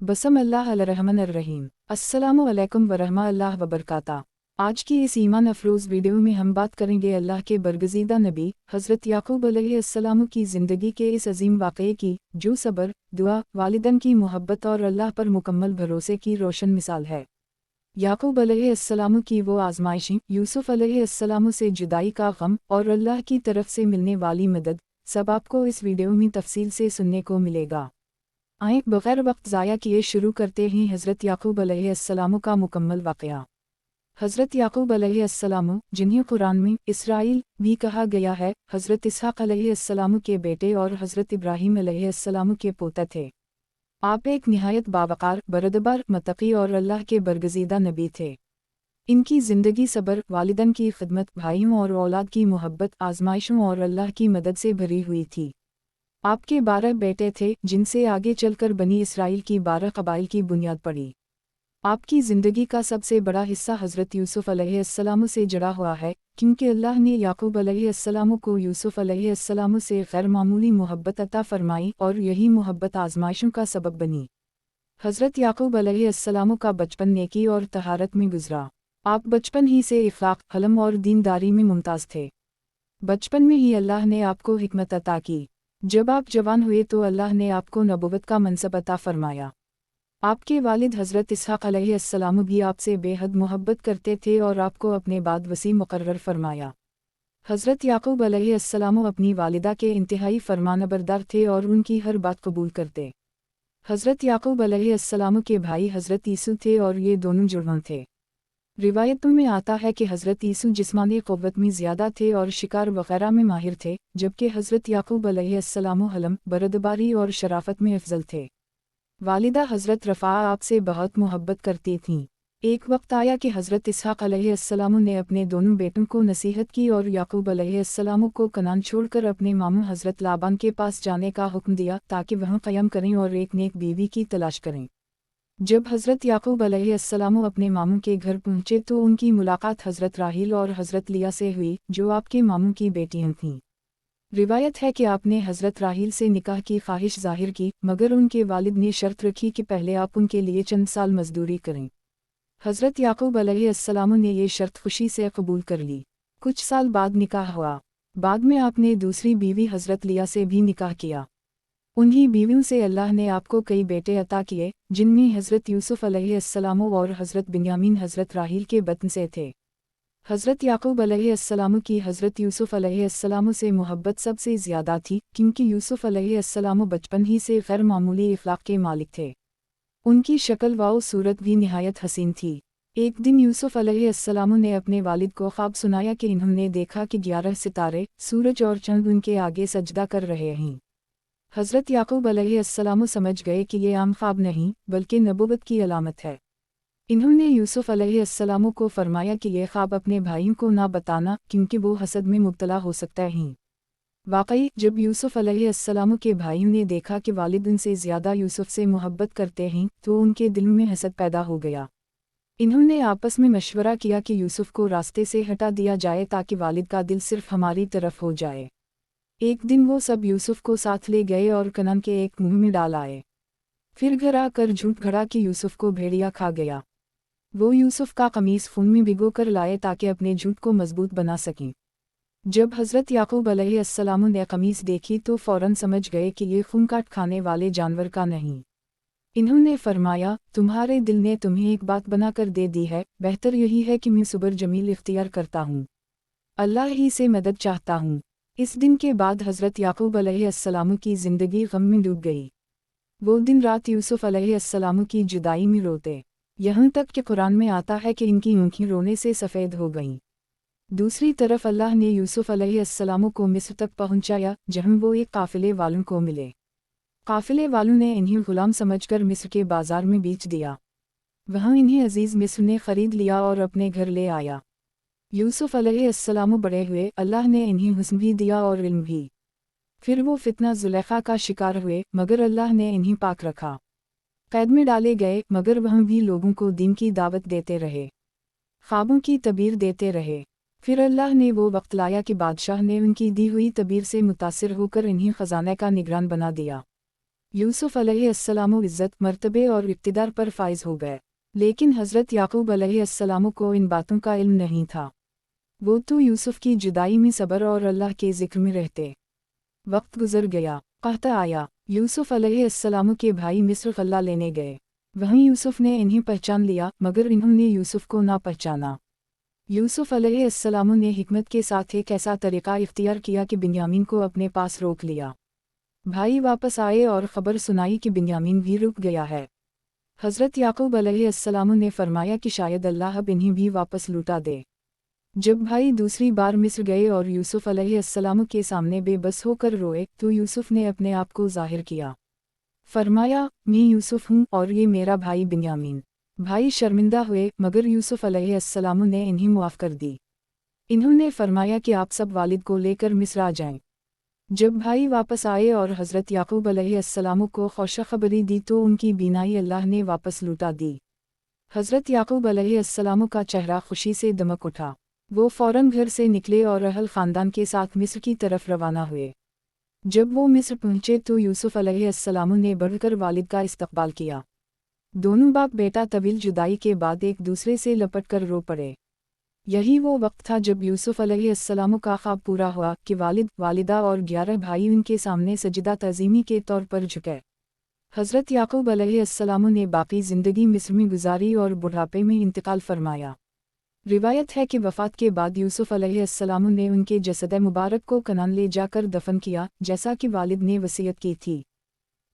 बसम अल्लाह अर्रहमान अर्रहीम। अस्सलामु अलैकुम वरहमतुल्लाह वबरकाता। आज की इस ईमान अफरोज़ वीडियो में हम बात करेंगे अल्लाह के बरगज़ीदा नबी हज़रत याक़ूब अलैहिस्सलाम की ज़िंदगी के इस अजीम वाक़ये की, जो सब्र, दुआ, वालिदैन की मोहब्बत और अल्लाह पर मुकम्मल भरोसे की रोशन मिसाल है। याक़ूब अलैहिस्सलाम की वो आज़माइशें, यूसुफ़ अलैहिस्सलाम से जुदाई का गम और अल्लाह की तरफ से मिलने वाली मदद, सब आपको इस वीडियो में तफसील से सुनने को मिलेगा। आइए बग़ैर वक्त ज़ाया किए शुरू करते हैं हज़रत याक़ूब अलैहिस्सलाम का मुकम्मल वाक़या। हज़रत याक़ूब अलैहिस्सलाम, जिन्हें कुरान में इसराइल भी कहा गया है, हज़रत इसहाक़ अलैहिस्सलाम के बेटे और हज़रत इब्राहीम अलैहिस्सलाम के पोता थे। आप एक निहायत बावक़ार, बरदबार, मुत्तक़ी और अल्लाह के बरगज़ीदा नबी थे। इनकी ज़िंदगी सब्र, वालिदैन की खिदमत, भाइयों और औलाद की मोहब्बत, आज़माइशों और अल्लाह की मदद से भरी हुई थी। आपके 12 बेटे थे, जिनसे आगे चलकर बनी इसराइल की 12 कबाइल की बुनियाद पड़ी। आपकी ज़िंदगी का सबसे बड़ा हिस्सा हज़रत यूसुफ़ अलैहिस्सलाम से जुड़ा हुआ है, क्योंकि अल्लाह ने याक़ूब अलैहिस्सलाम को यूसुफ़ अलैहिस्सलाम से गैर मामूली मोहब्बत अता फ़रमाई और यही मोहब्बत आज़माइशों का सबब बनी। हज़रत याक़ूब अलैहिस्सलाम का बचपन नेकी और तहारत में गुज़रा। आप बचपन ही से इख़लाक़, हलम और दीनदारी में मुमताज़ थे। बचपन में ही अल्लाह ने आपको हिकमत अता की। जब आप जवान हुए तो अल्लाह ने आपको नबुव्वत का मनसब अता फ़रमाया। आपके वालिद हज़रत इसहाक़ अलैहिस्सलाम भी आपसे बेहद मोहब्बत करते थे और आपको अपने बाद वसी मुक़र्रर फ़रमाया। हज़रत याक़ूब अलैहिस्सलाम अपनी वालिदा के इंतहाई फ़रमानबरदार थे और उनकी हर बात कबूल करते। हज़रत याक़ूब अलैहिस्सलाम के भाई हज़रत ईसू थे और ये दोनों जुड़वा थे। रिवायतों में आता है कि हज़रत ईसू जिस्मानी क़ुव्वत में ज़्यादा थे और शिकार वग़ैरह में माहिर थे, जबकि हज़रत याक़ूब अलैहिस्सलाम हलम, बरदबारी और शराफ़त में अफ़ज़ल थे। वालिदा हज़रत रफ़ा आपसे बहुत मोहब्बत करती थीं। एक वक्त आया कि हज़रत इसहाक़ अलैहिस्सलाम ने अपने दोनों बेटों को नसीहत की और याक़ूब अलैहिस्सलाम को कनान छोड़कर अपने मामू हज़रत लाबान के पास जाने का हुक्म दिया ताकि वहाँ क़याम करें और एक नेक बीवी की तलाश करें। जब हज़रत याक़ूब अलैहिस्सलाम अपने मामू के घर पहुँचे तो उनकी मुलाकात हज़रत राहील और हज़रत लिया से हुई, जो आपके मामू की बेटियाँ थीं। रिवायत है कि आपने हज़रत राहील से निकाह की ख्वाहिश ज़ाहिर की, मगर उनके वालिद ने शर्त रखी कि पहले आप उनके लिए चंद साल मजदूरी करें। हज़रत याक़ूब अलैहिस्सलाम ने ये शर्त खुशी से कबूल कर ली। कुछ साल बाद निकाह हुआ। बाद में आपने दूसरी बीवी हज़रत लिया से भी निकाह किया। उन्हीं बीवियों से अल्लाह ने आपको कई बेटे अता किए, जिनमें हज़रत यूसुफ़ अलैहिस्सलाम और हज़रत बिन्यामीन हज़रत राहील के बतन से थे। हज़रत याक़ूब अलैहिस्सलाम की हज़रत यूसुफ़ अलैहिस्सलाम से मोहब्बत सबसे ज़्यादा थी, क्योंकि यूसुफ़ अलैहिस्सलाम बचपन ही से गैर मामूली इख़लाक़ के मालिक थे। उनकी शक्ल व सूरत भी निहायत हसीन थी। एक दिन यूसुफ़ अलैहिस्सलाम ने अपने वालिद को ख्वाब सुनाया कि इन्होंने देखा कि 11 सितारे, सूरज और चंद उनके आगे सजदा कर रहे हैं। हज़रत याक़ूब अलैहिस्सलाम समझ गए कि ये आम ख्वाब नहीं, बल्कि नबुव्वत की अलामत है। इन्होंने यूसुफ़ अलैहिस्सलाम को फ़रमाया कि यह ख्वाब अपने भाइयों को ना बताना, क्योंकि वो हसद में मुब्तला हो सकता है। वाक़ई जब यूसुफ़ अलैहिस्सलाम के भाइयों ने देखा कि वालिद उनसे ज़्यादा यूसुफ़ से मोहब्बत करते हैं, तो उनके दिल में हसद पैदा हो गया। इन्होंने आपस में मशवरा किया कि यूसुफ़ को रास्ते से हटा दिया जाए ताकि वालिद का दिल सिर्फ़ हमारी तरफ हो जाए। एक दिन वो सब यूसुफ़ को साथ ले गए और कनान के एक मुँह में डाल आए। फिर घर आकर झूठ गढ़ा कि यूसुफ़ को भेड़िया खा गया। वो यूसुफ़ का कमीज़ खून में भिगो कर लाए ताकि अपने झूठ को मजबूत बना सकें। जब हज़रत याक़ूब अलैहिस्सलाम ने कमीज़ देखी तो फ़ौरन समझ गए कि ये खून काट खाने वाले जानवर का नहीं। इन्होंने फ़रमाया, तुम्हारे दिल ने तुम्हें एक बात बनाकर दे दी है, बेहतर यही है कि मैं सब्र जमील इख्तियार करता हूँ। अल्लाह ही से मदद चाहता हूँ। इस दिन के बाद हज़रत याक़ूब अलैहिस्सलाम की ज़िंदगी गम में डूब गई। वो दिन रात यूसुफ़ अलैहिस्सलाम की जुदाई में रोते, यहाँ तक कि कुरान में आता है कि इनकी आँखें रोने से सफ़ेद हो गईं। दूसरी तरफ अल्लाह ने यूसुफ़ अलैहिस्सलाम को मिस्र तक पहुँचाया, जहाँ वो एक काफ़िले वालों को मिले। काफ़िले वालों ने इन्हें ग़ुलाम समझकर मिस्र के बाज़ार में बेच दिया। वहाँ इन्हें अज़ीज़ मिस्र ने ख़रीद लिया और अपने घर ले आया। यूसुफ़ अलैहिस्सलाम बड़े हुए, अल्लाह ने इन्हें हुस्न भी दिया और इल्म भी। फिर वो फ़ितना ज़ुलेख़ा का शिकार हुए, मगर अल्लाह ने इन्हें पाक रखा। कैद में डाले गए, मगर वहाँ भी लोगों को दीन की दावत देते रहे, ख्वाबों की तबीर देते रहे। फिर अल्लाह ने वो वक्त लाया कि बादशाह ने उनकी दी हुई तबीर से मुतासिर होकर इन्हें ख़जाने का निगरान बना दिया। यूसुफ अलैहिस्सलाम इज़्ज़त, मर्तबे और इक़्तिदार पर फाइज हो गए, लेकिन हज़रत याकूब अलैहिस्सलाम को इन बातों का इल्म नहीं था। वो तो यूसुफ की जुदाई में सब्र और अल्लाह के ज़िक्र में रहते। वक्त गुजर गया, कहता आया, यूसुफ अलैहिस्सलाम के भाई मिस्र गल्ला लेने गए। वहीं यूसुफ ने इन्हें पहचान लिया, मगर इन्होंने यूसुफ को ना पहचाना। यूसुफ अलैहिस्सलाम ने हिकमत के साथ एक ऐसा तरीक़ा इख्तियार किया कि बिन्यामीन को अपने पास रोक लिया। भाई वापस आए और ख़बर सुनाई कि बिन्यामीन भी रुक गया है। हज़रत याकूब अलैहिस्सलाम ने फरमाया कि शायद अल्लाह अब इन्हें भी वापस लौटा दे। जब भाई दूसरी बार मिस्र गए और यूसुफ अलैहिस्सलाम के सामने बेबस होकर रोए, तो यूसुफ ने अपने आप को ज़ाहिर किया। फरमाया, मैं यूसुफ हूँ और ये मेरा भाई बिन्यामीन। भाई शर्मिंदा हुए, मगर यूसुफ अलैहिस्सलाम ने इन्हें मुआफ़ कर दी। इन्होंने फरमाया कि आप सब वालिद को लेकर मिस्र आ जाएं। जब भाई वापस आए और हज़रत याकूब अलैहिस्सलाम को खुशखबरी दी तो उनकी बीनाई अल्लाह ने वापस लौटा दी। हज़रत याकूब अलैहिस्सलाम का चेहरा खुशी से दमक उठा। वो फ़ौरन घर से निकले और अहल ख़ानदान के साथ मिस्र की तरफ रवाना हुए। जब वो मिस्र पहुँचे तो यूसुफ अलैहिस्सलाम ने बढ़कर वालिद का इस्तकबाल किया। दोनों बाप बेटा तवील जुदाई के बाद एक दूसरे से लपट कर रो पड़े। यही वो वक्त था जब यूसुफ अलैहिस्सलाम का ख्वाब पूरा हुआ कि वालिद, वालिदा और 11 भाई उनके सामने सजदा तज़ीमी के तौर पर झुके। हज़रत याकूब अलैहिस्सलाम ने बाकी ज़िंदगी मिस्र में गुजारी और बुढ़ापे में इंतकाल फरमाया। रिवायत है कि वफ़ात के बाद यूसुफ अलैहिस्सलाम ने उनके जसद मुबारक को कनान ले जाकर दफन किया, जैसा कि वालिद ने वसीयत की थी।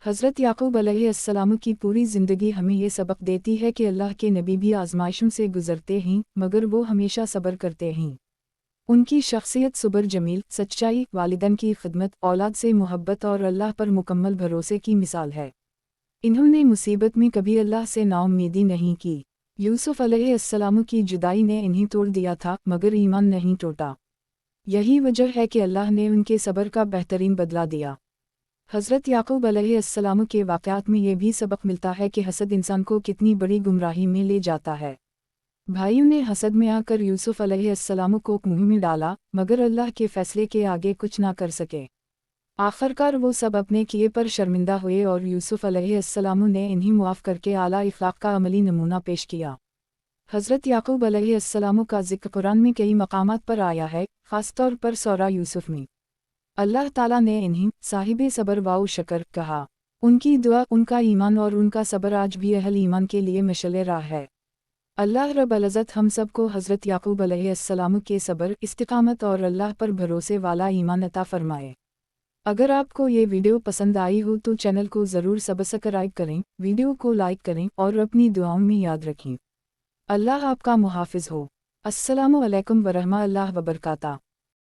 हज़रत याकूब अलैहिस्सलाम की पूरी ज़िंदगी हमें ये सबक देती है कि अल्लाह के नबी भी आज़माइशों से गुज़रते हैं, मगर वो हमेशा सब्र करते हैं। उनकी शख्सियत सुबर जमील, सच्चाई, वालिदैन की खिदमत, औलाद से मोहब्बत और अल्लाह पर मुकम्मल भरोसे की मिसाल है। इन्होंने मुसीबत में कभी अल्लाह से नाउम्मीदी नहीं की। यूसुफ अलैहिस्सलाम की जुदाई ने इन्हें तोड़ दिया था, मगर ईमान नहीं टूटा। यही वजह है कि अल्लाह ने उनके सब्र का बेहतरीन बदला दिया। हज़रत याकूब अलैहिस्सलाम के वाक़यात में ये भी सबक मिलता है कि हसद इंसान को कितनी बड़ी गुमराही में ले जाता है। भाइयों ने हसद में आकर यूसुफ अलैहिस्सलाम को मुँह में डाला, मगर अल्लाह के फ़ैसले के आगे कुछ ना कर सके। आखिरकार वो सब अपने किए पर शर्मिंदा हुए और यूसुफ अलैहिस्सलाम ने इन्हें मुआफ़ करके आला इख़लाक़ का अमली नमूना पेश किया। हज़रत याकूब अलैहिस्सलाम का ज़िक्र कुरान में कई मकामात पर आया है, ख़ास तौर पर सूरा यूसुफ में। अल्लाह ताला ने इन्हें साहिबे सब्र व शकर कहा। उनकी दुआ, उनका ईमान और उनका सब्र आज भी अहल ईमान के लिए मशअल राह है। अल्लाह रब्बुल इज़्ज़त हम सब को हज़रत याकूब अलैहिस्सलाम के सब्र, इस्तिक़ामत और अल्लाह पर भरोसे वाला ईमान अता फ़रमाए। अगर आपको ये वीडियो पसंद आई हो तो चैनल को ज़रूर सब्सक्राइब करें, वीडियो को लाइक करें और अपनी दुआओं में याद रखें। अल्लाह आपका मुहाफ़िज़ हो। अस्सलामु अलैकुम वरहमतुल्लाहि व बरकातहू।